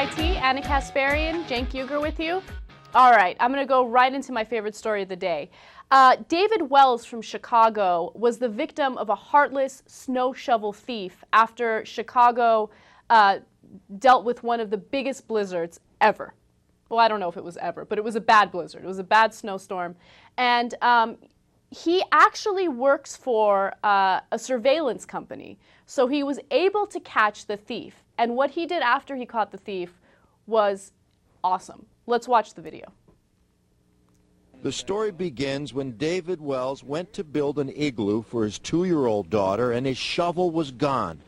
TYT, Anna Kasparian, Cenk with you. All right, I'm going to go right into my favorite story of the day. David Wells from Chicago was the victim of a heartless snow shovel thief after Chicago dealt with one of the biggest blizzards ever. Well, I don't know if it was ever, but it was a bad blizzard. It was a bad snowstorm. And he actually works for a surveillance company. So he was able to catch the thief. And what he did after he caught the thief was awesome. Let's watch the video. The story begins when David Wells went to build an igloo for his 2-year-old daughter, and his shovel was gone.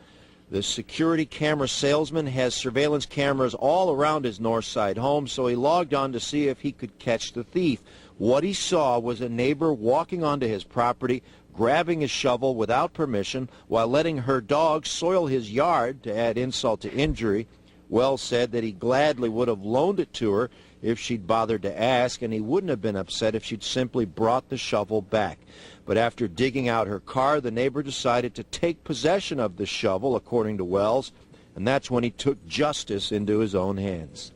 The security camera salesman has surveillance cameras all around his north side home, so he logged on to see if he could catch the thief. What he saw was a neighbor walking onto his property, grabbing his shovel without permission while letting her dog soil his yard to add insult to injury. Wells said that he gladly would have loaned it to her if she'd bothered to ask, and he wouldn't have been upset if she'd simply brought the shovel back. But after digging out her car, the neighbor decided to take possession of the shovel, according to Wells, and that's when he took justice into his own hands.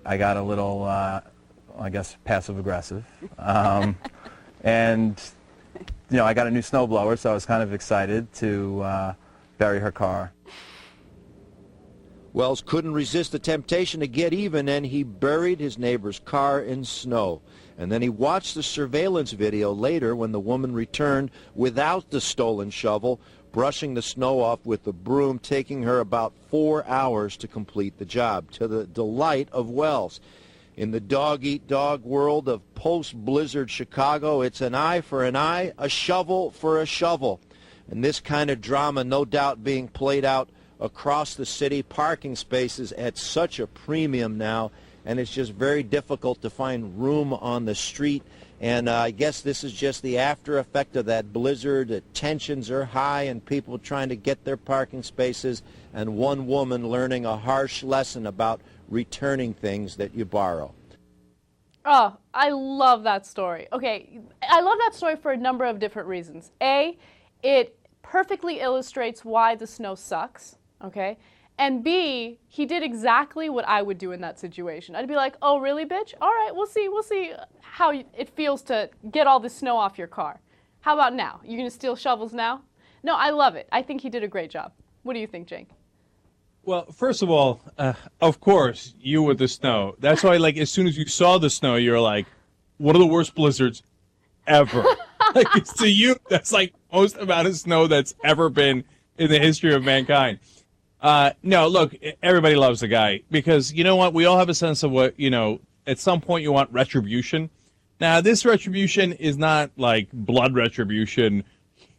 I got a little, I guess, passive-aggressive, and you know, I got a new snowblower, so I was kind of excited to bury her car. Wells couldn't resist the temptation to get even, and he buried his neighbor's car in snow. And then he watched the surveillance video later when the woman returned without the stolen shovel, brushing the snow off with the broom, taking her about 4 hours to complete the job, to the delight of Wells. In the dog-eat-dog world of post-blizzard Chicago, it's an eye for an eye, a shovel for a shovel. And this kind of drama no doubt being played out across the city. Parking spaces at such a premium now, and it's just very difficult to find room on the street. And I guess this is just the after effect of that blizzard. The tensions are high and people trying to get their parking spaces, and one woman learning a harsh lesson about returning things that you borrow. Oh, I love that story. Okay, I love that story for a number of different reasons. A, it perfectly illustrates why the snow sucks, okay? And B, he did exactly what I would do in that situation. I'd be like, oh, really, bitch? All right, we'll see how it feels to get all the snow off your car. How about now? You gonna steal shovels now? No, I love it. I think he did a great job. What do you think, Cenk? Well, first of all, of course, you with the snow. That's why, like, as soon as you saw the snow, you're like, what are the worst blizzards ever? Like, it's to you, that's like most amount of snow that's ever been in the history of mankind. No, look, everybody loves the guy because, you know what, we all have a sense of what, you know, at some point you want retribution. Now, this retribution is not like blood retribution.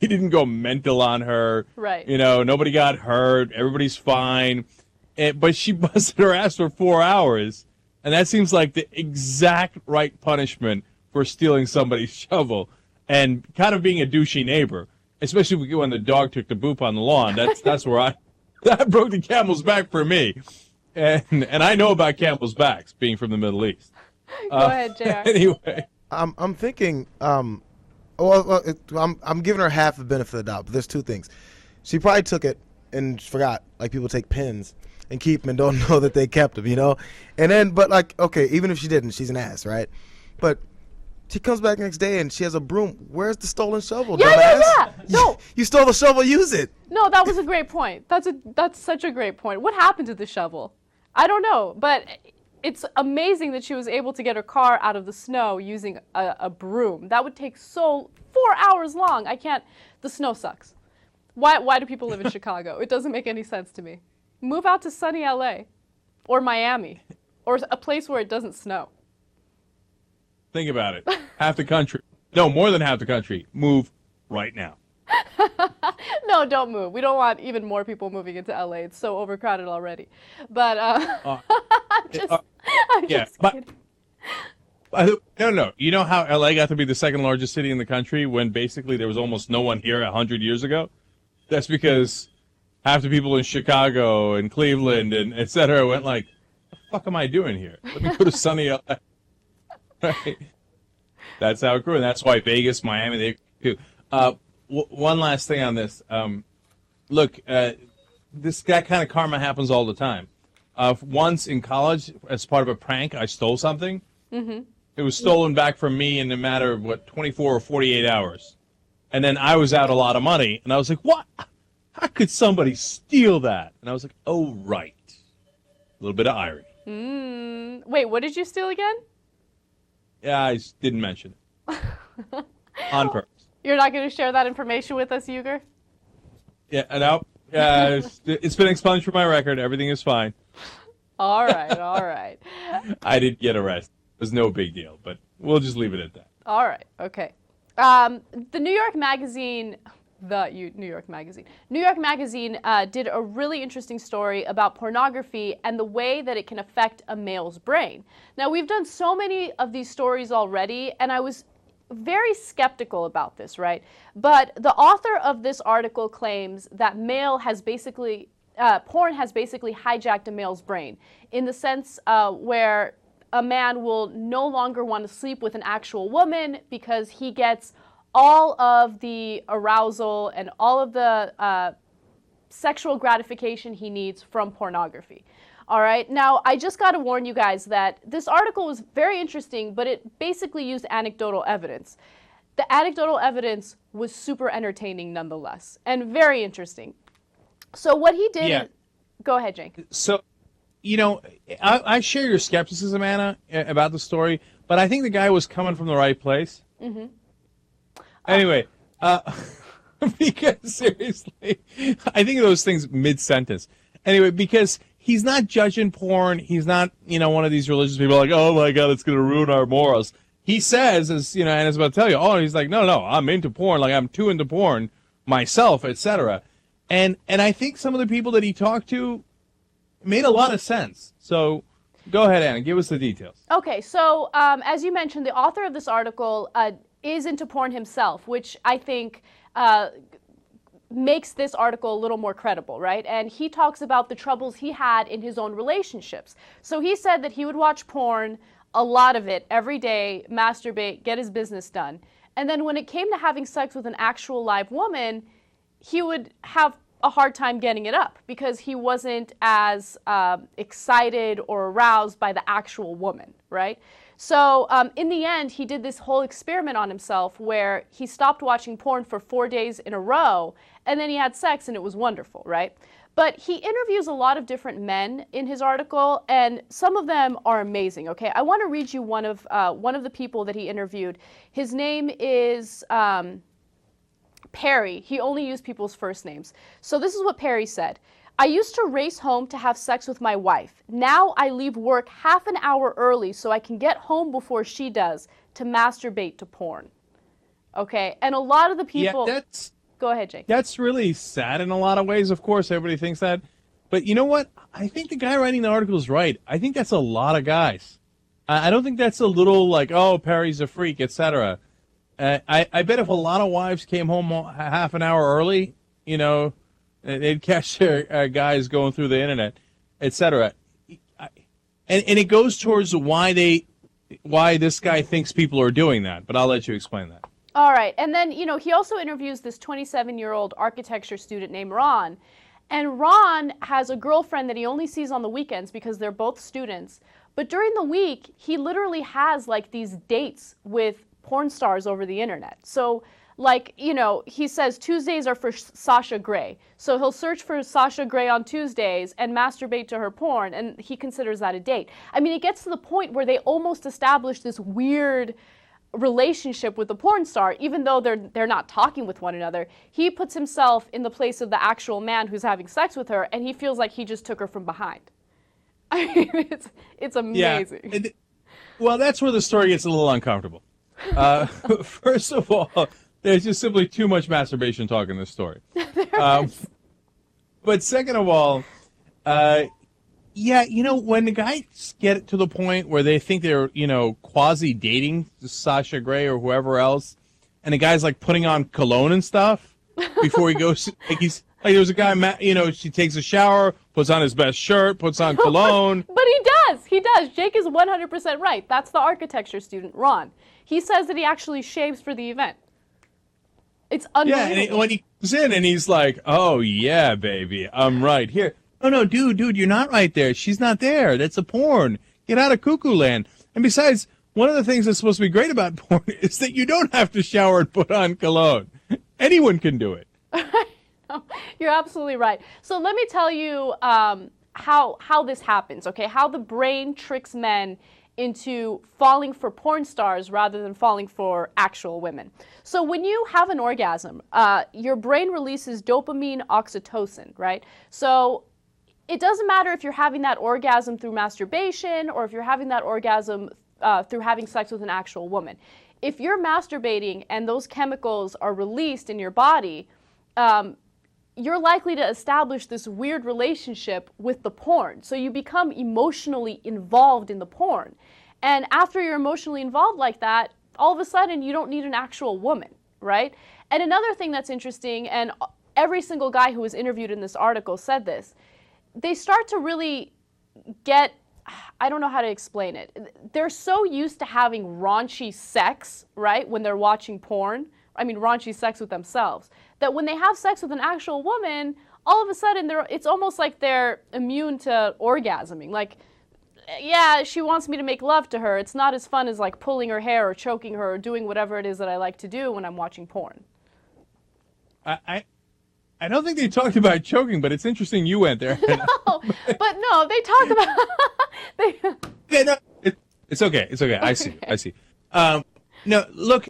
He didn't go mental on her. Right. You know, nobody got hurt. Everybody's fine. But she busted her ass for 4 hours. And that seems like the exact right punishment for stealing somebody's shovel and kind of being a douchey neighbor, especially when the dog took the boop on the lawn. That's where that broke the camel's back for me. And I know about camel's backs, being from the Middle East. Go ahead, JR. Anyway. I'm thinking... I'm giving her half the benefit of the doubt, but there's two things. She probably took it and forgot, like people take pins and keep them and don't know that they kept them, you know? And then, but like, okay, even if she didn't, she's an ass, right? But she comes back next day and she has a broom. Where's the stolen shovel, dumbass? Yeah. No. You stole the shovel, use it. No, that was a great point. That's such a great point. What happened to the shovel? I don't know, but it's amazing that she was able to get her car out of the snow using a broom. That would take 4 hours long. I can't, the snow sucks. Why do people live in Chicago? It doesn't make any sense to me. Move out to sunny LA or Miami or a place where it doesn't snow. Think about it. Half the country, no, more than half the country, move right now. No, don't move. We don't want even more people moving into LA. It's so overcrowded already. But I'm just kidding. No. You know how LA got to be the second largest city in the country when basically there was almost no one here 100 years ago? That's because half the people in Chicago and Cleveland and et cetera went like, what the fuck am I doing here? Let me go to sunny LA. Right? That's how it grew, and that's why Vegas, Miami, they do. One last thing on this. Look, this guy kind of karma happens all the time. Once in college, as part of a prank, I stole something. Mm-hmm. It was stolen back from me in a matter of, 24 or 48 hours. And then I was out a lot of money, and I was like, what? How could somebody steal that? And I was like, oh, right. A little bit of irony. Wait, what did you steal again? Yeah, I didn't mention it. On purpose. You're not going to share that information with us, Uger? Yeah, no. It's been expunged from my record. Everything is fine. All right, all right. I didn't get arrested. It was no big deal, but we'll just leave it at that. All right, okay. The New York Magazine did a really interesting story about pornography and the way that it can affect a male's brain. Now, we've done so many of these stories already, and I was very skeptical about this, right? But the author of this article claims that porn has basically hijacked a male's brain in the sense where a man will no longer want to sleep with an actual woman because he gets all of the arousal and all of the sexual gratification he needs from pornography. All right, now I just got to warn you guys that this article was very interesting, but it basically used anecdotal evidence. The anecdotal evidence was super entertaining nonetheless, and very interesting. So what he did... Yeah. Go ahead, Cenk. So, I share your skepticism, Anna, about the story, but I think the guy was coming from the right place. Mm-hmm. Anyway, because seriously, I think of those things mid-sentence. Anyway, because he's not judging porn. He's not, one of these religious people like, oh my God, it's going to ruin our morals. He says, as Anna's about to tell you, he's like, no, I'm into porn. Like, I'm too into porn myself, etc. And I think some of the people that he talked to made a lot of sense. So go ahead, Anna, give us the details. Okay, so as you mentioned, the author of this article is into porn himself, which I think makes this article a little more credible, right? And he talks about the troubles he had in his own relationships. So he said that he would watch porn, a lot of it, every day, masturbate, get his business done. And then when it came to having sex with an actual live woman, he would have a hard time getting it up because he wasn't as excited or aroused by the actual woman, right? So in the end, he did this whole experiment on himself where he stopped watching porn for 4 days in a row, and then he had sex, and it was wonderful, right? But he interviews a lot of different men in his article, and some of them are amazing, okay? I want to read you one of the people that he interviewed. His name is... Perry. He only used people's first names. So this is what Perry said. I used to race home to have sex with my wife. Now I leave work half an hour early so I can get home before she does to masturbate to porn. Okay, and a lot of the people... Yeah, that's... Go ahead, Jake. That's really sad in a lot of ways. Of course, everybody thinks that. But you know what? I think the guy writing the article is right. I think that's a lot of guys. I don't think that's a little like, oh, Perry's a freak, etc. I bet if a lot of wives came home half an hour early, they'd catch their guys going through the internet, etc. And it goes towards why this guy thinks people are doing that. But I'll let you explain that. All right. And then, he also interviews this 27-year-old architecture student named Ron. And Ron has a girlfriend that he only sees on the weekends because they're both students. But during the week, he literally has like these dates with porn stars over the internet. So he says Tuesdays are for Sasha Grey. So he'll search for Sasha Grey on Tuesdays and masturbate to her porn, and he considers that a date. I mean, it gets to the point where they almost establish this weird relationship with the porn star, even though they're not talking with one another. He puts himself in the place of the actual man who's having sex with her, and he feels like he just took her from behind. I mean, it's amazing. Yeah. Well, that's where the story gets a little uncomfortable. First of all, there's just simply too much masturbation talk in this story. But second of all, when the guys get to the point where they think they're, quasi-dating Sasha Grey or whoever else, and the guy's like putting on cologne and stuff before he goes, there's a guy, she takes a shower, puts on his best shirt, puts on cologne. But he does. Jake is 100% right. That's the architecture student, Ron. He says that he actually shaves for the event. It's unbelievable. Yeah, and when he comes in and he's like, oh, yeah, baby, I'm right here. Oh, no, dude, you're not right there. She's not there. That's a porn. Get out of cuckoo land. And besides, one of the things that's supposed to be great about porn is that you don't have to shower and put on cologne. Anyone can do it. You're absolutely right. So let me tell you how this happens, okay? How the brain tricks men into falling for porn stars rather than falling for actual women. So when you have an orgasm, your brain releases dopamine, oxytocin, right? So it doesn't matter if you're having that orgasm through masturbation or if you're having that orgasm through having sex with an actual woman. If you're masturbating and those chemicals are released in your body, you're likely to establish this weird relationship with the porn. So you become emotionally involved in the porn. And after you're emotionally involved like that, all of a sudden you don't need an actual woman, right? And another thing that's interesting, and every single guy who was interviewed in this article said this, they start to really get, I don't know how to explain it. They're so used to having raunchy sex, right, when they're watching porn. I mean, raunchy sex with themselves. That when they have sex with an actual woman, all of a sudden, it's almost like they're immune to orgasming. Like, yeah, she wants me to make love to her. It's not as fun as like pulling her hair or choking her or doing whatever it is that I like to do when I'm watching porn. I don't think they talked about choking, but it's interesting you went there. No, but no, they talk about... Yeah, no, it's okay. It's okay. I see. No, look,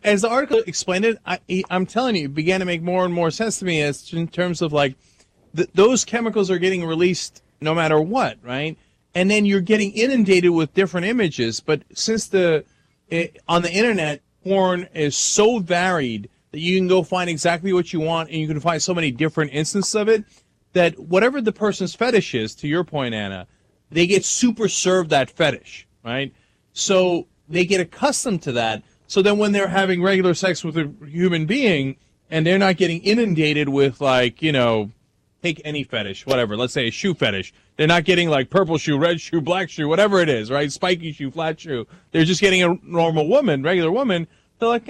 as the article explained it, I'm telling you, it began to make more and more sense to me as in terms of like those chemicals are getting released no matter what, right? And then you're getting inundated with different images. But since on the internet, porn is so varied that you can go find exactly what you want, and you can find so many different instances of it that whatever the person's fetish is, to your point, Anna, they get super served that fetish, right? So they get accustomed to that. So then when they're having regular sex with a human being and they're not getting inundated with like, take any fetish, whatever, let's say a shoe fetish. They're not getting like purple shoe, red shoe, black shoe, whatever it is, right? Spiky shoe, flat shoe. They're just getting a normal woman, regular woman. They're like,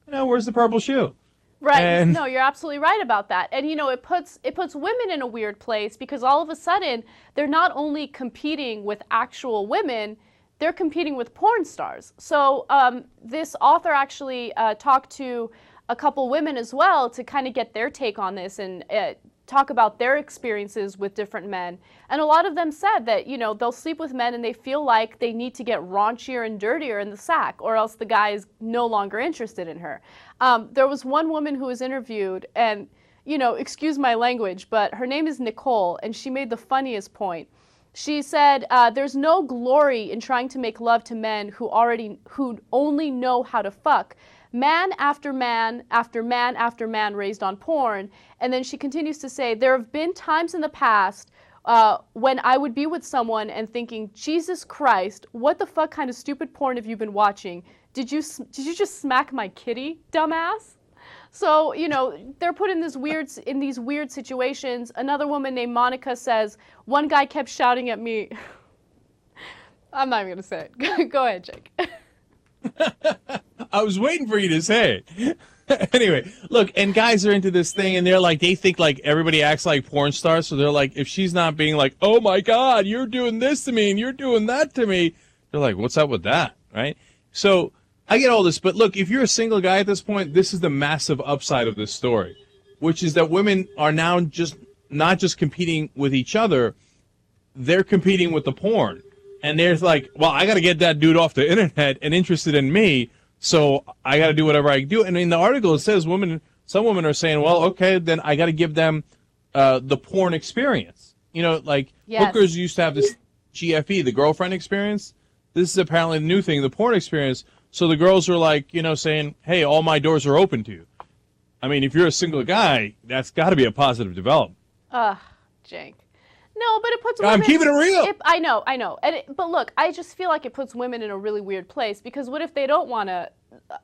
where's the purple shoe? Right. And no, you're absolutely right about that. And it puts women in a weird place because all of a sudden they're not only competing with actual women, they're competing with porn stars. So this author actually talked to a couple women as well to kind of get their take on this and talk about their experiences with different men. And a lot of them said that, they'll sleep with men and they feel like they need to get raunchier and dirtier in the sack or else the guy is no longer interested in her. There was one woman who was interviewed and, excuse my language, but her name is Nicole, and she made the funniest point. She said, there's no glory in trying to make love to men who only know how to fuck. Man after man after man after man raised on porn. And then she continues to say, there have been times in the past when I would be with someone and thinking, Jesus Christ, what the fuck kind of stupid porn have you been watching? Did you just smack my kitty, dumbass? So, they're put in these weird situations. Another woman named Monica says, one guy kept shouting at me. I'm not even going to say it. Go ahead, Jake. I was waiting for you to say it. Anyway, look, and guys are into this thing, and they think like everybody acts like porn stars, so they're like, if she's not being like, oh my God, you're doing this to me, and you're doing that to me, they're like, what's up with that, right? So I get all this, but look, if you're a single guy at this point, this is the massive upside of this story, which is that women are now not just competing with each other, they're competing with the porn. And they're like, well, I got to get that dude off the internet and interested in me, so I got to do whatever I can do. And in the article, it says some women are saying, well, okay, then I got to give them the porn experience. Yes. Hookers used to have this GFE, the girlfriend experience. This is apparently the new thing, the porn experience. So the girls are like, saying, hey, all my doors are open to you. I mean, if you're a single guy, that's got to be a positive development. Cenk. No, but it puts women... I'm keeping it real. I know. But look, I just feel like it puts women in a really weird place because what if they don't want to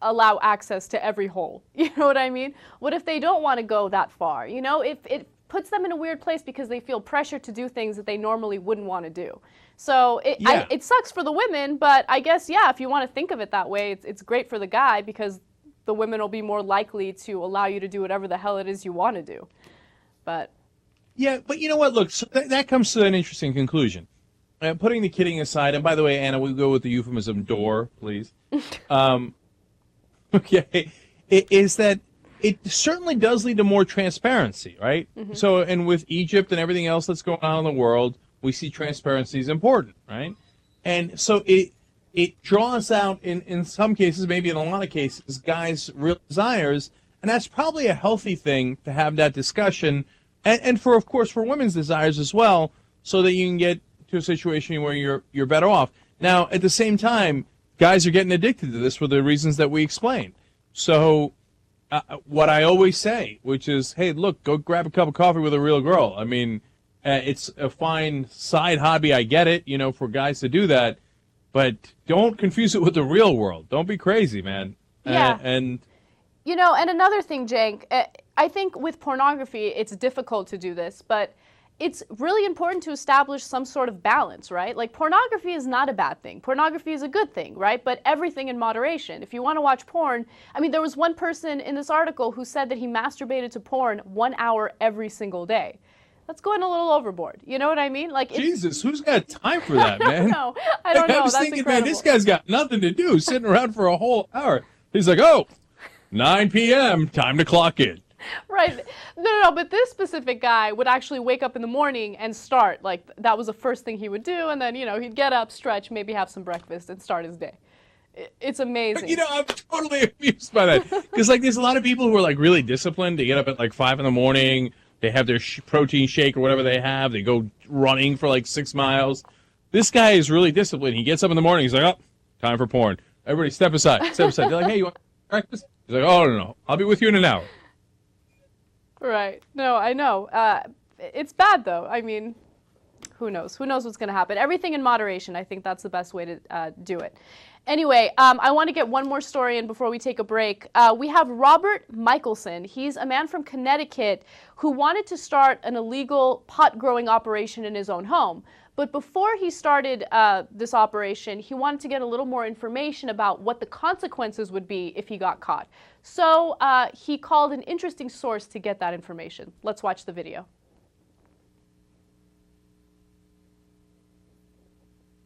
allow access to every hole? You know what I mean? What if they don't want to go that far? It puts them in a weird place because they feel pressure to do things that they normally wouldn't want to do. So it sucks for the women, but I guess, if you want to think of it that way, it's great for the guy because the women will be more likely to allow you to do whatever the hell it is you want to do. But... Yeah, but you know what? Look, so that comes to an interesting conclusion. Putting the kidding aside, and by the way, Anna, we go with the euphemism "door," please. Okay, is that it certainly does lead to more transparency, right? Mm-hmm. So, and with Egypt and everything else that's going on in the world, we see transparency is important, right? And so it draws out, in some cases, maybe in a lot of cases, guys' real desires, and that's probably a healthy thing to have that discussion, and for, of course, for women's desires as well, so that you can get to a situation where you're better off. Now, at the same time, guys are getting addicted to this for the reasons that we explained. So what I always say, which is, hey, look, go grab a cup of coffee with a real girl. I mean, it's a fine side hobby. I get it, for guys to do that. But don't confuse it with the real world. Don't be crazy, man. Yeah. And another thing, Cenk, I think with pornography, it's difficult to do this, but it's really important to establish some sort of balance, right? Like, pornography is not a bad thing. Pornography is a good thing, right? But everything in moderation. If you want to watch porn, I mean, there was one person in this article who said that he masturbated to porn 1 hour every single day. That's going a little overboard. You know what I mean? Like, Jesus, who's got time for that, man? I don't know. I was That's thinking, incredible. man, this guy's got nothing to do, sitting around for a whole hour. He's like, oh, 9 p.m., time to clock in. Right. No, but this specific guy would actually wake up in the morning and start. Like, that was the first thing he would do, and then, he'd get up, stretch, maybe have some breakfast, and start his day. It's amazing. I'm totally amused by that. Because, there's a lot of people who are, really disciplined. They get up at, 5 in the morning. They have their protein shake or whatever they have. They go running for, 6 miles. This guy is really disciplined. He gets up in the morning. He's like, oh, time for porn. Everybody step aside. Step aside. They're like, hey, you want breakfast? He's like, oh, no. I'll be with you in an hour. Right. No, I know. It's bad, though. I mean, who knows? Who knows what's going to happen? Everything in moderation. I think that's the best way to do it. Anyway, I want to get one more story in before we take a break. We have Robert Michelson. He's a man from Connecticut who wanted to start an illegal pot-growing operation in his own home. But before he started this operation, he wanted to get a little more information about what the consequences would be if he got caught. So he called an interesting source to get that information. Let's watch the video.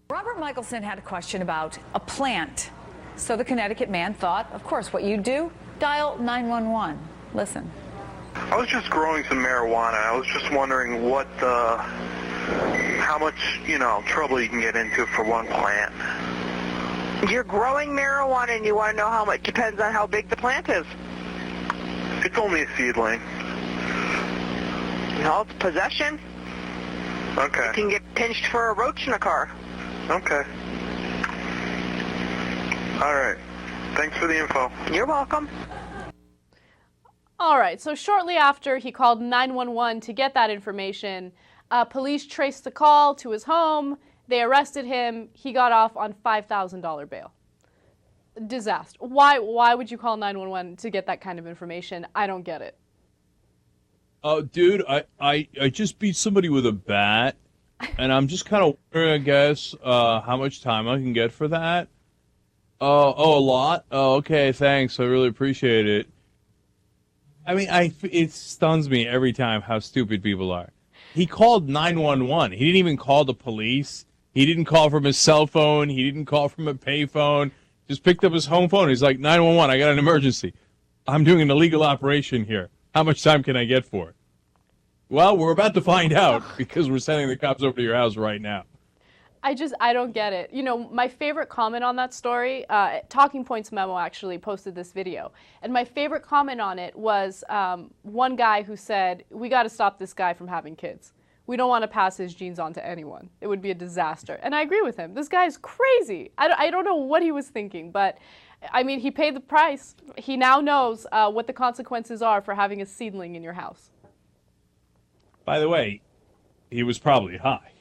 Robert Michelson had a question about a plant. So the Connecticut man thought, of course, what you do, dial 911. Listen. I was just growing some marijuana. I was just wondering how much, trouble you can get into for one plant. You're growing marijuana and you want to know how much. Depends on how big the plant is. It's only a seedling. No, it's possession. Okay. You can get pinched for a roach in a car. Okay. All right. Thanks for the info. You're welcome. All right, so shortly after he called 911 to get that information, police traced the call to his home. They arrested him. He got off on $5,000 bail. Disaster. Why would you call 911 to get that kind of information? I don't get it. Oh, dude, I just beat somebody with a bat, and I'm just kind of wondering, I guess, how much time I can get for that. Oh, a lot? Oh, okay, thanks. I really appreciate it. I mean, it stuns me every time how stupid people are. He called 911. He didn't even call the police. He didn't call from his cell phone. He didn't call from a payphone. Just picked up his home phone. He's like, 911, I got an emergency. I'm doing an illegal operation here. How much time can I get for it? Well, we're about to find out because we're sending the cops over to your house right now. I don't get it. My favorite comment on that story, Talking Points Memo actually posted this video. And my favorite comment on it was one guy who said, we got to stop this guy from having kids. We don't want to pass his genes on to anyone. It would be a disaster. And I agree with him. This guy is crazy. I don't know what he was thinking, but I mean, he paid the price. He now knows what the consequences are for having a seedling in your house. By the way, he was probably high,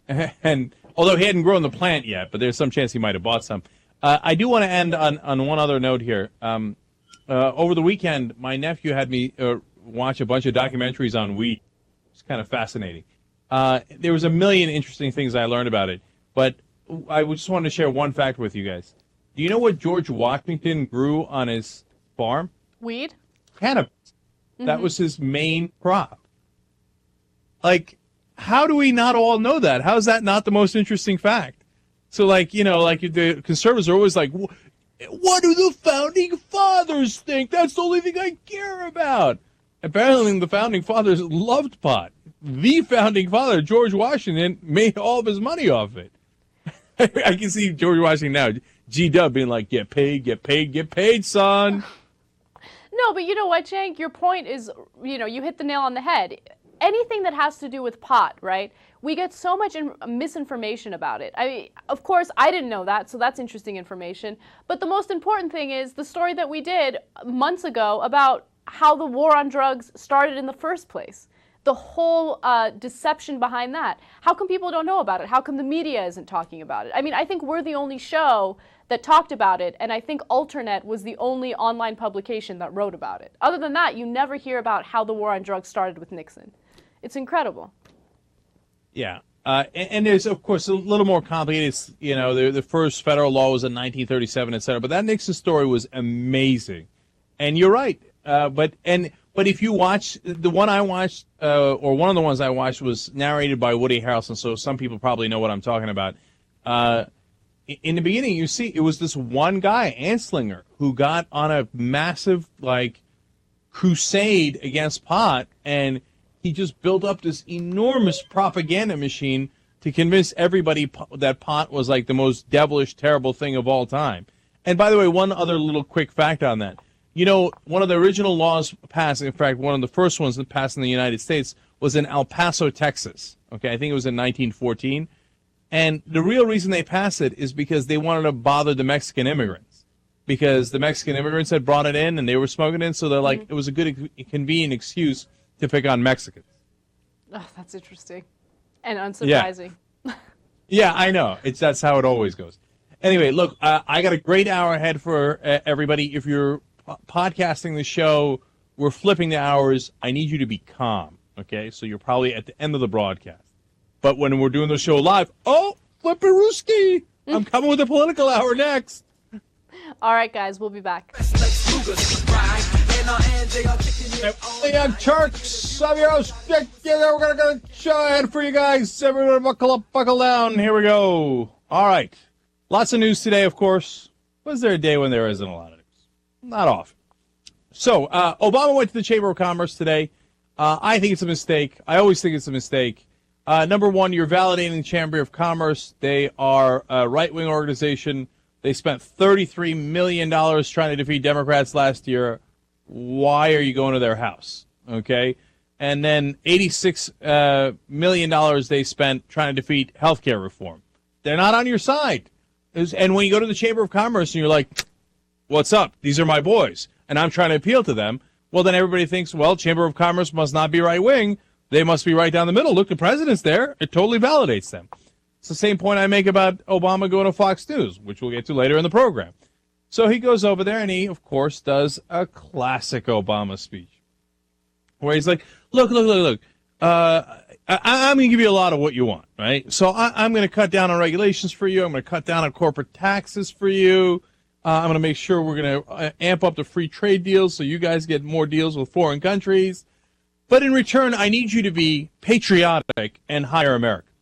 And although he hadn't grown the plant yet, but there's some chance he might have bought some. I do want to end on one other note here. Over the weekend, my nephew had me watch a bunch of documentaries on weed. It's kind of fascinating. There was a million interesting things I learned about it, but I just wanted to share one fact with you guys. Do you know what George Washington grew on his farm? Weed? Cannabis. That was his main prop. Like, how do we not all know that? How is that not the most interesting fact? So, like, you know, like the conservatives are always like, what do the founding fathers think? That's the only thing I care about. Apparently, the founding fathers loved pot. The founding father, George Washington, made all of his money off it. I can see George Washington now, G-Dub, being like, get paid, son. No, but you know what, Cenk? Your point is, you know, you hit the nail on the head. Anything that has to do with pot, right? We get so much misinformation about it. I mean, of course, I didn't know that, so that's interesting information. But the most important thing is the story that we did months ago about how the war on drugs started in the first place. The whole deception behind that. How come people don't know about it? How come the media isn't talking about it? I mean, I think we're the only show that talked about it, and I think Alternet was the only online publication that wrote about it. Other than that, you never hear about how the war on drugs started with Nixon. It's incredible. Yeah. And there's, of course, a little more complicated. It's, you know, the first federal law was in 1937, et cetera. But that Nixon story was amazing. And you're right. But if you watch the one I watched, or one of the ones I watched was narrated by Woody Harrelson, so some people probably know what I'm talking about. In the beginning, you see, it was this one guy, Anslinger, who got on a massive, like, crusade against pot, and he just built up this enormous propaganda machine to convince everybody that pot was, like, the most devilish, terrible thing of all time. And by the way, one other little quick fact on that. You know, one of the original laws passed, in fact, one of the first ones that passed in the United States was in El Paso, Texas. Okay, I think it was in 1914. And the real reason they passed it is because they wanted to bother the Mexican immigrants. Because the Mexican immigrants had brought it in and they were smoking it, so they're like, it was a good, convenient excuse to pick on Mexicans. Oh, that's interesting. And unsurprising. Yeah, I know. That's how it always goes. Anyway, look, I got a great hour ahead for everybody. If you're podcasting the show, we're flipping the hours. I need you to be calm, okay? So you're probably at the end of the broadcast. But when we're doing the show live, flipperooski! I'm coming with the political hour next. All right, guys, we'll be back. I'm Turks. I'm your host. We're going to show ahead for you guys. Everyone buckle up, buckle down. Here we go. All right. Lots of news today, of course. Was there a day when there isn't a lot of news? Not often. So, Obama went to the Chamber of Commerce today. I think it's a mistake. I always think it's a mistake. Number one, you're validating the Chamber of Commerce. They are a right-wing organization. They spent $33 million trying to defeat Democrats last year. Why are you going to their house? Okay? And then $86 million they spent trying to defeat health care reform. They're not on your side. And when you go to the Chamber of Commerce and you're like, what's up? These are my boys. And I'm trying to appeal to them. Well, then everybody thinks, well, Chamber of Commerce must not be right-wing. They must be right down the middle. Look, the president's there. It totally validates them. It's the same point I make about Obama going to Fox News, which we'll get to later in the program. So he goes over there and he, of course, does a classic Obama speech where he's like, look. I'm going to give you a lot of what you want, right? So I'm going to cut down on regulations for you. I'm going to cut down on corporate taxes for you. I'm going to make sure we're going to amp up the free trade deals so you guys get more deals with foreign countries. But in return, I need you to be patriotic and hire Americans.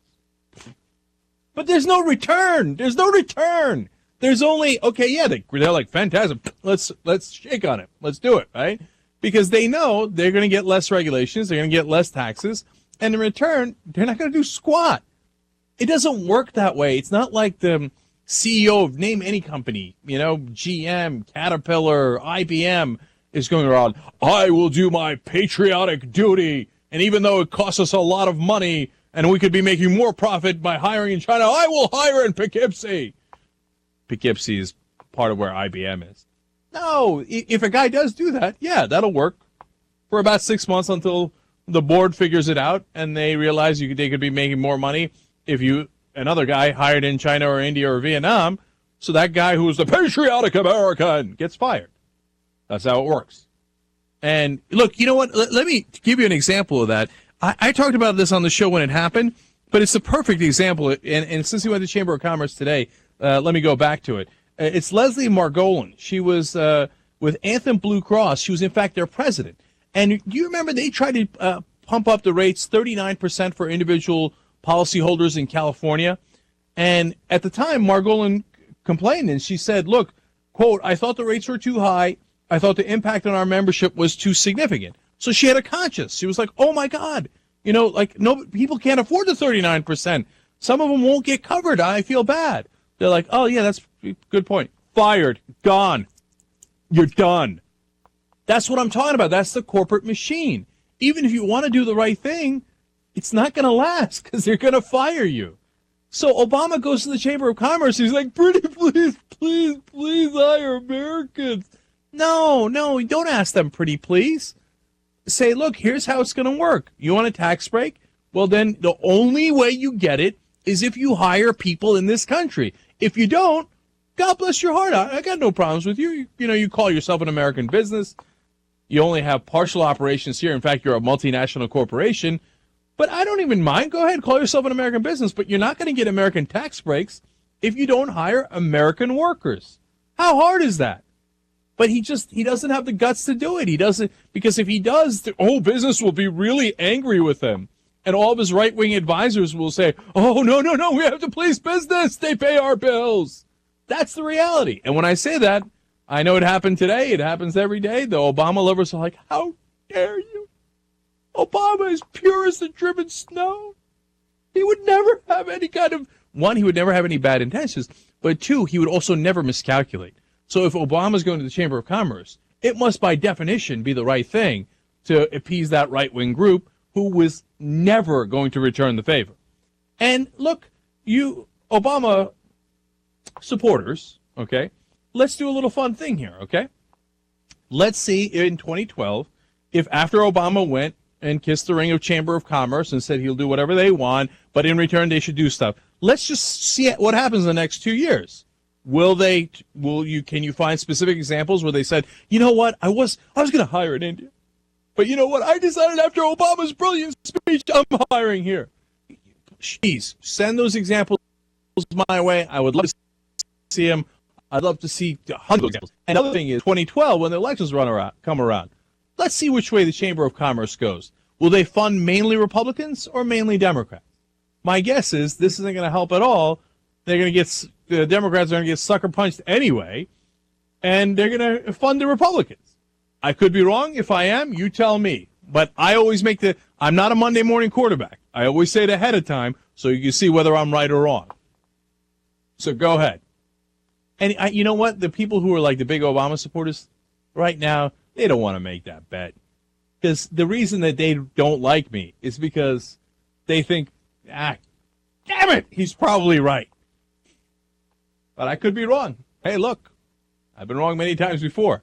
But there's no return. There's no return. There's only, okay, yeah, they're like, fantastic. Let's shake on it. Let's do it, right? Because they know they're going to get less regulations. They're going to get less taxes. And in return, they're not going to do squat. It doesn't work that way. It's not like the CEO of name any company, GM, Caterpillar, IBM is going around, I will do my patriotic duty. And even though it costs us a lot of money and we could be making more profit by hiring in China, I will hire in Poughkeepsie. Poughkeepsie is part of where IBM is. No, if a guy does do that, yeah, that'll work for about 6 months until the board figures it out and they realize they could be making more money if another guy hired in China or India or Vietnam. So that guy who was the patriotic American gets fired. That's how it works. And look, you know what? Let me give you an example of that. I talked about this on the show when it happened, but it's a perfect example. And since we went to Chamber of Commerce today, let me go back to it. It's Leslie Margolin. She was with Anthem Blue Cross. She was, in fact, their president. And do you remember they tried to pump up the rates 39% for individual policyholders in California? And at the time, Margolin complained, and she said, look, quote, I thought the rates were too high. I thought the impact on our membership was too significant. So she had a conscience. She was like, oh, my God. You know, like, no, people can't afford the 39%. Some of them won't get covered. I feel bad. They're like, oh, yeah, that's a good point. Fired. Gone. You're done. That's what I'm talking about. That's the corporate machine. Even if you want to do the right thing, it's not going to last because they're going to fire you. So Obama goes to the Chamber of Commerce. He's like, pretty please, please, please hire Americans. No, don't ask them pretty please. Say, look, here's how it's going to work. You want a tax break? Well, then the only way you get it is if you hire people in this country. If you don't, God bless your heart. I got no problems with you. You know, you call yourself an American business. You only have partial operations here. In fact, you're a multinational corporation. But I don't even mind. Go ahead, call yourself an American business. But you're not going to get American tax breaks if you don't hire American workers. How hard is that? But he doesn't have the guts to do it. He doesn't, because if he does, the whole business will be really angry with him. And all of his right-wing advisors will say, oh, no, we have to police business. They pay our bills. That's the reality. And when I say that, I know it happened today. It happens every day. The Obama lovers are like, how dare you? Obama is pure as the driven snow. He would never have any kind of, one, he would never have any bad intentions, but two, he would also never miscalculate. So if Obama's going to the Chamber of Commerce, it must by definition be the right thing to appease that right-wing group who was never going to return the favor. And look, you Obama supporters, okay, let's do a little fun thing here, okay? Let's see in 2012 if after Obama went and kissed the ring of Chamber of Commerce and said he'll do whatever they want, but in return they should do stuff. Let's just see what happens in the next 2 years. Can you find specific examples where they said, you know what, I was going to hire in India, but you know what, I decided after Obama's brilliant speech, I'm hiring here. Please send those examples my way. I would love to see them. I'd love to see hundreds of examples. And the other thing is, 2012, when the elections come around, let's see which way the Chamber of Commerce goes. Will they fund mainly Republicans or mainly Democrats? My guess is this isn't going to help at all. They're going to get, the Democrats are going to get sucker punched anyway, and they're going to fund the Republicans. I could be wrong. If I am, you tell me. But I always I'm not a Monday morning quarterback. I always say it ahead of time so you can see whether I'm right or wrong. So go ahead. And you know what? The people who are like the big Obama supporters right now, they don't want to make that bet. Because the reason that they don't like me is because they think, damn it, he's probably right. But I could be wrong. Hey, look, I've been wrong many times before,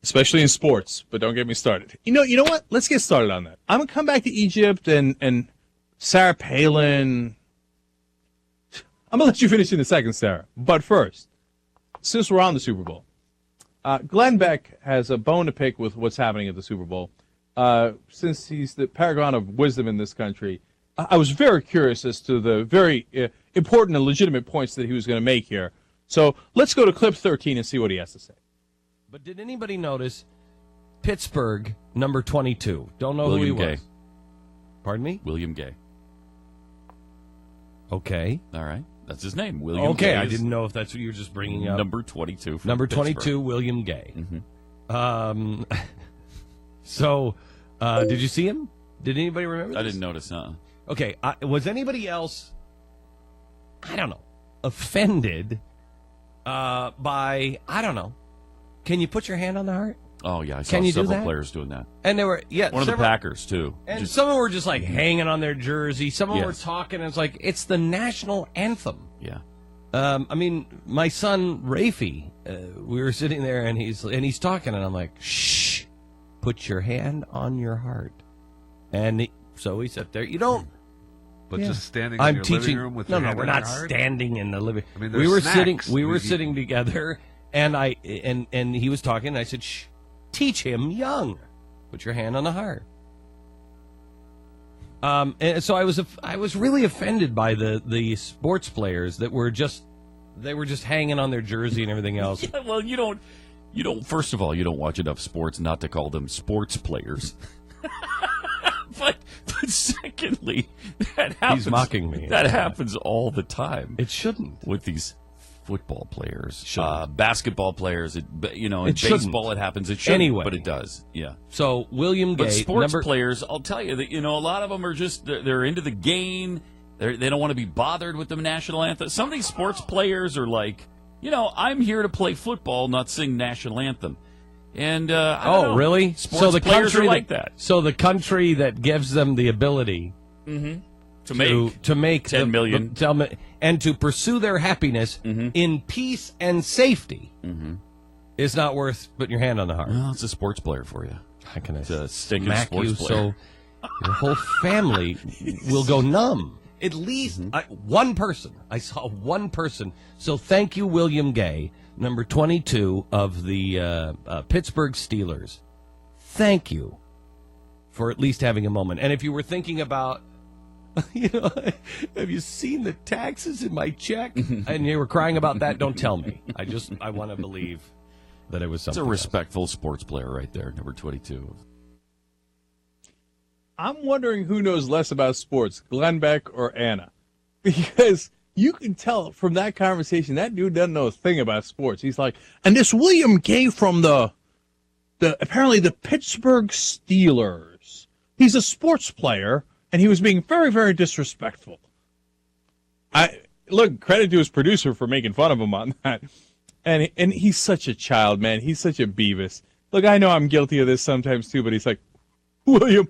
especially in sports, but don't get me started. You know what? Let's get started on that. I'm going to come back to Egypt and Sarah Palin. I'm going to let you finish in a second, Sarah. But first, since we're on the Super Bowl, Glenn Beck has a bone to pick with what's happening at the Super Bowl. Since he's the paragon of wisdom in this country, I was very curious as to the very important and legitimate points that he was going to make here. So let's go to clip 13 and see what he has to say. But did anybody notice Pittsburgh, number 22? Don't know William who he Gay. was. Pardon me? William Gay. Okay. All right. That's his name, William Okay, Gay. I didn't know if that's what you were just bringing up. Number 22 from Number Pittsburgh. 22, William Gay. Mm-hmm. So, did you see him? Did anybody remember this? I didn't notice, Okay, was anybody else, I don't know, offended by, I don't know, can you put your hand on the heart? Oh, yeah, I saw Can you do several that? players doing that. And there were, yeah. One of the Packers, too. And some of them were just like hanging on their jersey. Some of them were Yes. talking, and it's like, it's the national anthem. Yeah. I mean, my son, Rafi, we were sitting there, and he's talking, and I'm like, shh, put your hand on your heart. And so he sat there. You don't. But Yeah. just standing I'm in your teaching, living room with no, your no, hand we're on not your heart? standing in the living. I mean, we there's were snacks. sitting. We were sitting together, and and he was talking. And I said, "Shh, teach him young. Put your hand on the heart." And so I was really offended by the sports players that were just hanging on their jersey and everything else. Yeah, well, you You don't. First of all, you don't watch enough sports not to call them sports players. but secondly, that happens. He's mocking me. That happens all the time. It shouldn't with these football players, basketball players. In baseball shouldn't. it happens. It shouldn't, Anyway. but it does. Yeah. So William Gay, But sports players, I'll tell you that a lot of them are just they're into the game. They don't want to be bothered with the national anthem. Some of these sports players are like, I'm here to play football, not sing national anthem. And I don't know. Really? Sports so the players country are like that. So the country that gives them the ability To make 10 million. And to pursue their happiness in peace and safety is not worth putting your hand on the heart. Well, it's a sports player for you. How can I It's a stinking smack sports you player. so your whole family will go numb? At least one person. I saw one person. So thank you, William Gay, number 22 of the Pittsburgh Steelers. Thank you for at least having a moment. And if you were thinking about, have you seen the taxes in my check? And you were crying about that, don't tell me. I want to believe that it was something It's a respectful sports player right there, number 22. I'm wondering who knows less about sports, Glenn Beck or Anna. Because you can tell from that conversation, that dude doesn't know a thing about sports. He's like, and this William Gay from apparently the Pittsburgh Steelers. He's a sports player, and he was being very, very disrespectful. Look, credit to his producer for making fun of him on that. And he's such a child, man. He's such a Beavis. Look, I know I'm guilty of this sometimes, too, but he's like, William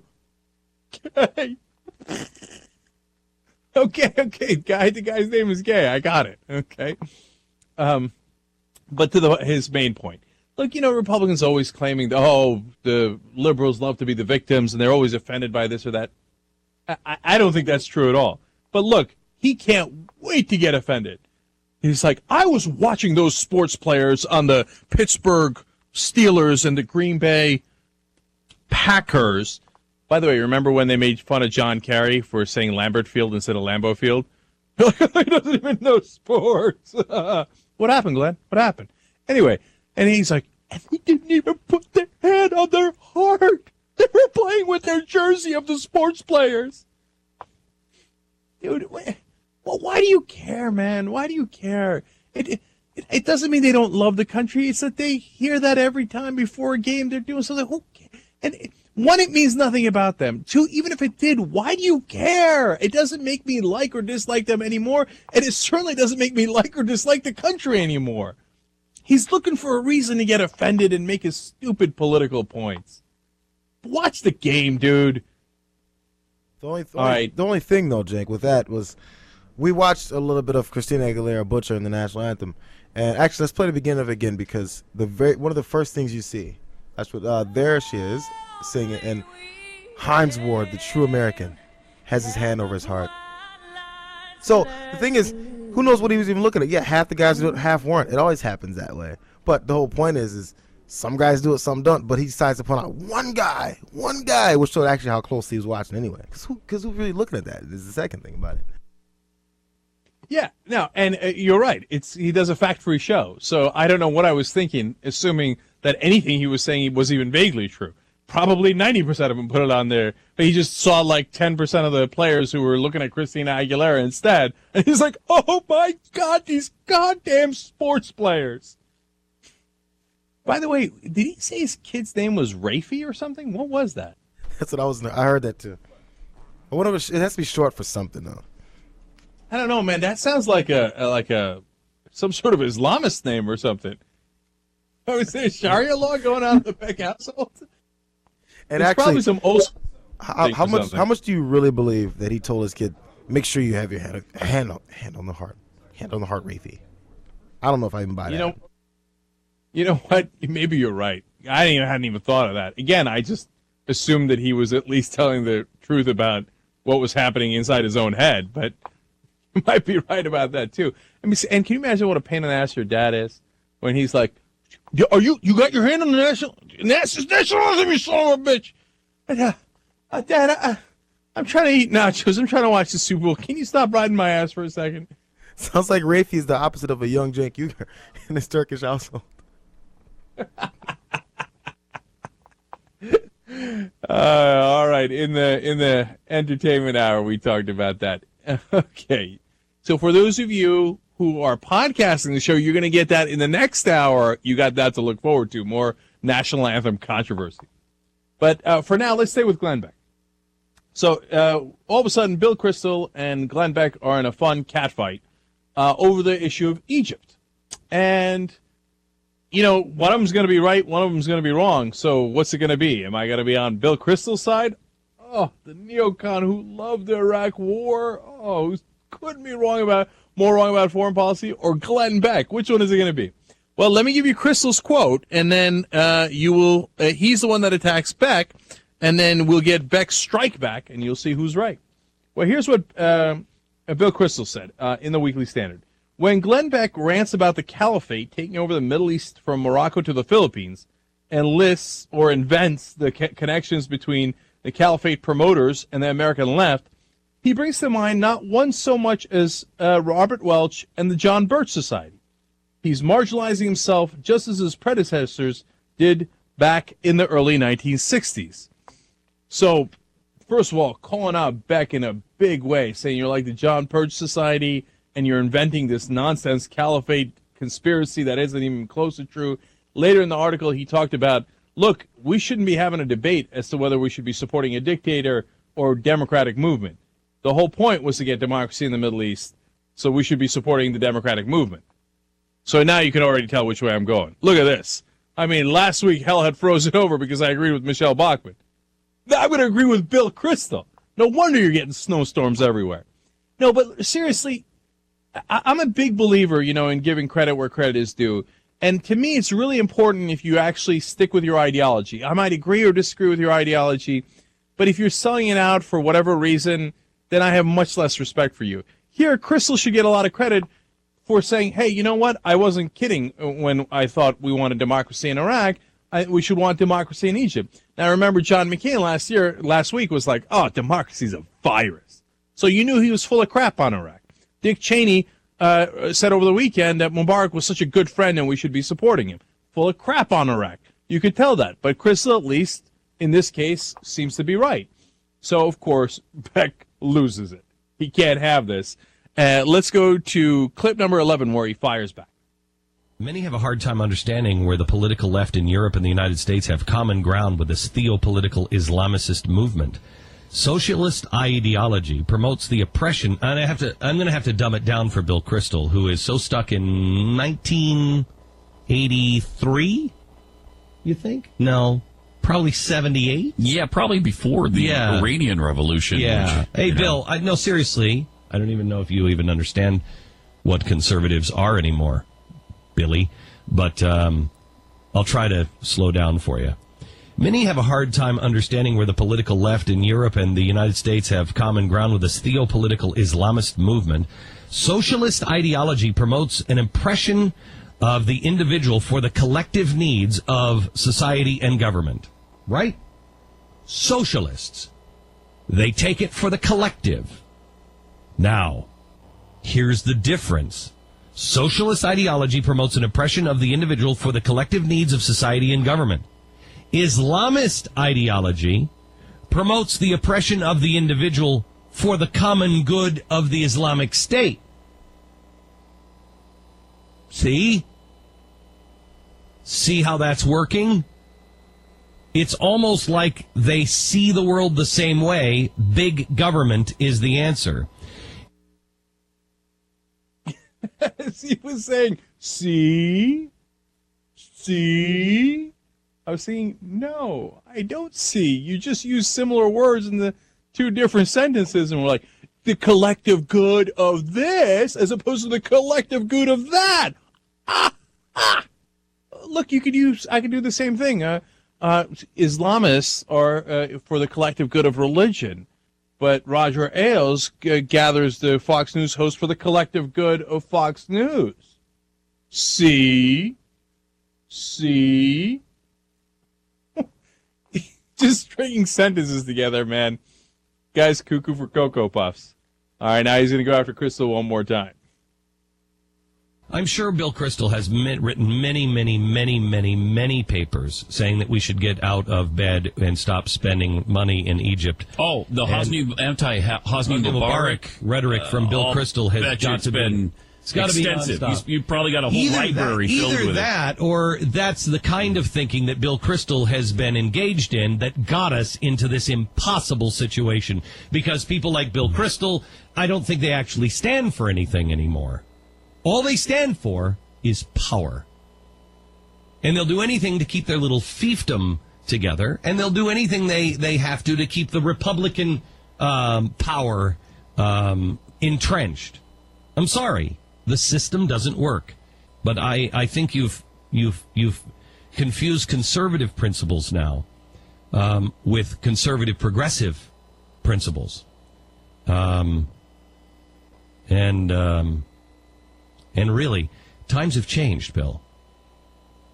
Gay. Okay, the guy's name is Gay. I got it. Okay. But to his main point. Look, Republicans always claiming, the liberals love to be the victims, and they're always offended by this or that. I don't think that's true at all. But look, he can't wait to get offended. He's like, I was watching those sports players on the Pittsburgh Steelers and the Green Bay Packers. By the way, remember when they made fun of John Kerry for saying Lambert Field instead of Lambeau Field? He doesn't even know sports. What happened, Glenn? What happened? Anyway, and he's like, and they didn't even put their hand on their heart. They were playing with their jersey of the sports players. Dude, well, why do you care, man? Why do you care? It doesn't mean they don't love the country. It's that they hear that every time before a game they're doing something. Who cares? And one, it means nothing about them. Two, even if it did, why do you care? It doesn't make me like or dislike them anymore, and it certainly doesn't make me like or dislike the country anymore. He's looking for a reason to get offended and make his stupid political points. Watch the game, dude. The only thing, though, Cenk, with that was we watched a little bit of Christina Aguilera butchering the national anthem. And actually, let's play the beginning of it again because one of the first things you see, that's what there she is singing, and Heinz Ward, the true American, has his hand over his heart. So the thing is, who knows what he was even looking at? Yeah, half the guys do it, half weren't. It always happens that way. But the whole point is some guys do it, some don't. But he decides to point out one guy, which showed actually how close he was watching anyway. Because who's really looking at that is the second thing about it. Yeah, no, and you're right. He does a fact-free show. So I don't know what I was thinking, assuming that anything he was saying was even vaguely true. Probably 90% of them put it on there. But he just saw like 10% of the players who were looking at Christina Aguilera instead. And he's like, oh my God, these goddamn sports players. By the way, did he say his kid's name was Rafi or something? What was that? That's what I heard that too. I wonder if it has to be short for something though. I don't know, man. That sounds like some sort of Islamist name or something. Oh, is there Sharia law going on in the Beck household? And There's actually, probably some old. How much do you really believe that he told his kid, make sure you have your hand on the heart, Rafi? I don't know if I even buy that. You know what? Maybe you're right. I hadn't even thought of that. Again, I just assumed that he was at least telling the truth about what was happening inside his own head, but you might be right about that too. I mean, and can you imagine what a pain in the ass your dad is when he's like, "Are you got your hand on the nationalism, you son of a bitch?" And, Dad, I'm trying to eat nachos. I'm trying to watch the Super Bowl. Can you stop riding my ass for a second? Sounds like Rafi is the opposite of a young Cenk Uygur in his Turkish household. All right, in the entertainment hour, we talked about that. Okay, so for those of you who are podcasting the show, you're going to get that in the next hour. You got that to look forward to, more national anthem controversy. But for now, let's stay with Glenn Beck. So all of a sudden, Bill Kristol and Glenn Beck are in a fun catfight over the issue of Egypt. And, you know, one of them's going to be right, one of them's going to be wrong. So what's it going to be? Am I going to be on Bill Kristol's side? Oh, the neocon who loved the Iraq War. Oh, who couldn't be more wrong about foreign policy? Or Glenn Beck? Which one is it going to be? Well, let me give you Kristol's quote, and then you will. He's the one that attacks Beck, and then we'll get Beck's strike back, and you'll see who's right. Well, here's what Bill Kristol said in the Weekly Standard. When Glenn Beck rants about the caliphate taking over the Middle East from Morocco to the Philippines and lists or invents the connections between the caliphate promoters and the American left, he brings to mind not one so much as Robert Welch and the John Birch Society. He's marginalizing himself just as his predecessors did back in the early 1960s. So, first of all, calling out Beck in a big way, saying you're like the John Birch Society and you're inventing this nonsense caliphate conspiracy that isn't even close to true. Later in the article, he talked about, look, we shouldn't be having a debate as to whether we should be supporting a dictator or democratic movement. The whole point was to get democracy in the Middle East, so we should be supporting the democratic movement. So now you can already tell which way I'm going. Look at this. I mean, last week hell had frozen over because I agreed with Michelle Bachmann. Now I'm going to agree with Bill Kristol. No wonder you're getting snowstorms everywhere. No, but seriously, I'm a big believer, you know, in giving credit where credit is due. And to me, it's really important if you actually stick with your ideology. I might agree or disagree with your ideology, but if you're selling it out for whatever reason, then I have much less respect for you. Here, Kristol should get a lot of credit for saying, hey, you know what? I wasn't kidding when I thought we wanted democracy in Iraq. We should want democracy in Egypt. Now, remember, John McCain last week was like, oh, democracy's a virus. So you knew he was full of crap on Iraq. Dick Cheney said over the weekend that Mubarak was such a good friend and we should be supporting him. Full of crap on Iraq. You could tell that. But Kristol, at least in this case, seems to be right. So, of course, Beck loses it. He can't have this. Let's go to clip number 11 where he fires back. Many have a hard time understanding where the political left in Europe and the United States have common ground with this theopolitical Islamicist movement. Socialist ideology promotes the oppression, and I'm going to have to dumb it down for Bill Kristol, who is so stuck in 1983, you think? No, probably 78? Yeah, probably before the Iranian Revolution. Yeah. Which, hey, Bill, no, seriously, I don't even know if you even understand what conservatives are anymore, Billy, but I'll try to slow down for you. Many have a hard time understanding where the political left in Europe and the United States have common ground with this theopolitical Islamist movement. Socialist ideology promotes an impression of the individual for the collective needs of society and government. Right? Socialists. They take it for the collective. Now, here's the difference. Socialist ideology promotes an impression of the individual for the collective needs of society and government. Islamist ideology promotes the oppression of the individual for the common good of the Islamic State. See? See how that's working? It's almost like they see the world the same way. Big government is the answer. He was saying, see? I was saying, no, I don't see. You just use similar words in the two different sentences, and we're like, the collective good of this as opposed to the collective good of that. Look, I could do the same thing. Islamists are for the collective good of religion, but Roger Ailes gathers the Fox News host for the collective good of Fox News. See? Just stringing sentences together, man. Guy's cuckoo for Cocoa Puffs. All right, now he's going to go after Kristol one more time. I'm sure Bill Kristol has written many papers saying that we should get out of bed and stop spending money in Egypt. Oh, the anti-Hosni Mubarak rhetoric from Bill Kristol has got to be... It's got to be nonstop. You probably got a whole library filled with it. Either that, or that's the kind of thinking that Bill Kristol has been engaged in that got us into this impossible situation. Because people like Bill Kristol, I don't think they actually stand for anything anymore. All they stand for is power. And they'll do anything to keep their little fiefdom together, and they'll do anything they have to keep the Republican power entrenched. I'm sorry. The system doesn't work, but I think you've confused conservative principles now with conservative progressive principles, and really times have changed, Bill.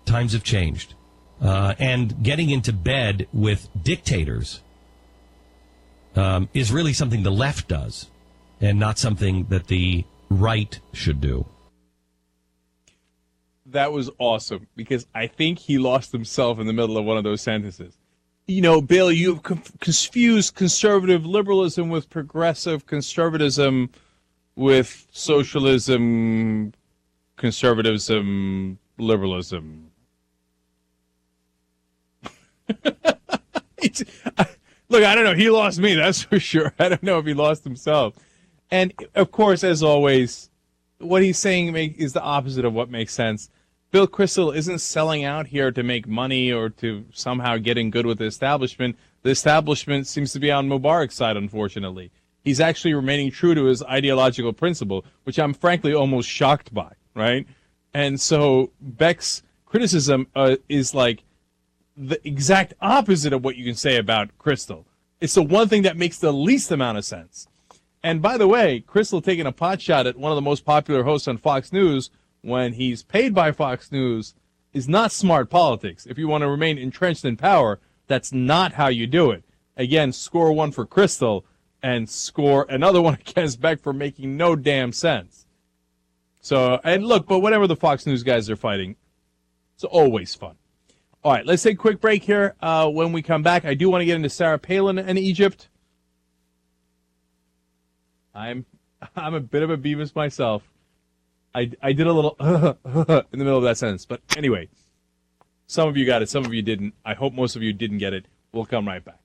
Times have changed, and getting into bed with dictators is really something the left does, and not something that the right should do. That was awesome, because I think he lost himself in the middle of one of those sentences. You know, Bill, you've confused conservative liberalism with progressive conservatism with socialism, conservatism, liberalism. Look, I don't know. He lost me, that's for sure. I don't know if he lost himself. And, of course, as always, what he's saying is the opposite of what makes sense. Bill Kristol isn't selling out here to make money or to somehow get in good with the establishment. The establishment seems to be on Mubarak's side, unfortunately. He's actually remaining true to his ideological principle, which I'm frankly almost shocked by, right? And so Beck's criticism is like the exact opposite of what you can say about Kristol. It's the one thing that makes the least amount of sense. And by the way, Kristol taking a pot shot at one of the most popular hosts on Fox News when he's paid by Fox News is not smart politics. If you want to remain entrenched in power, that's not how you do it. Again, score one for Kristol and score another one against Beck for making no damn sense. So, and look, but whatever the Fox News guys are fighting, it's always fun. All right, let's take a quick break here. When we come back, I do want to get into Sarah Palin and Egypt. I'm a bit of a Beavis myself. I did a little in the middle of that sentence. But anyway, some of you got it, some of you didn't. I hope most of you didn't get it. We'll come right back.